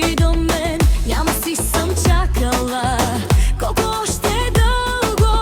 ти до мен. Няма си съм чакала. Колко още дълго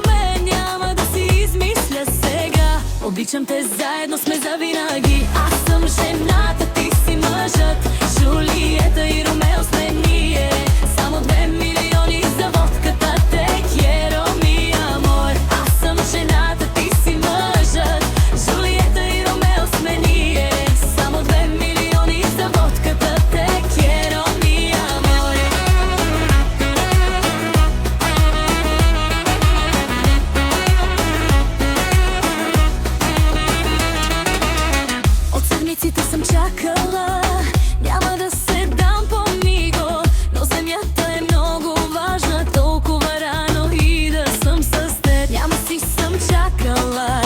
мен няма да си измисля сега. Обичам те, заедно сме завинаги. Аз съм жената, ти си мъжът. Джулиета и Ромео сме ние. Само 2 милиони за водката. Те quiero mi amor. Аз съм жената, ти си мъжът. Джулиета и Ромео сме ние. Само 2 милиони за водката. Те quiero mi amor. От седмиците съм чакала. Няма да се дам по миго, но земята е много важна. Толкова рано и да съм с теб. Няма си съм чакала.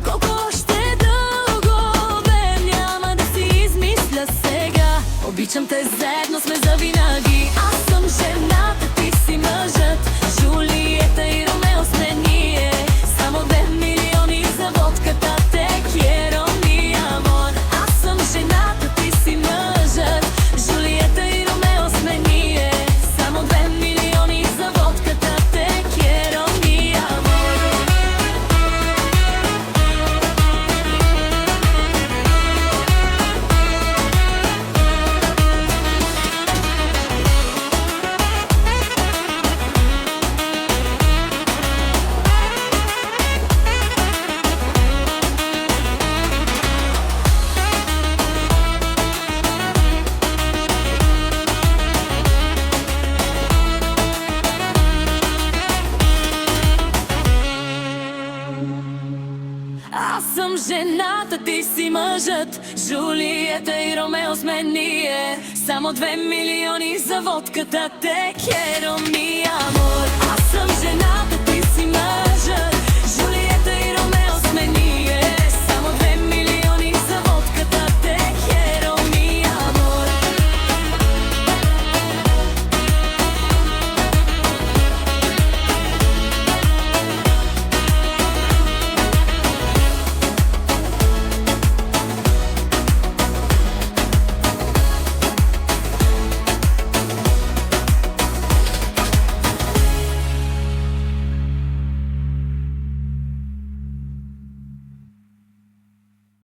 Колко още дълго бе, няма да си измисля сега. Обичам те, заедно сме завинаги. Аз съм жената, ти си мъжът. Джулиета и Ромео сме ние. Само 2 милиони за водката. Те quiero mi amor. Аз съм жената, ти си мъжът. Джулиета и Ромео сме ние. Само 2 милиони за водката. Те quiero mi amor. Аз съм жената, ти си мъжът. Джулиета и Ромео сме ние. Само 2 милиони за водката. Те quiero mi amor.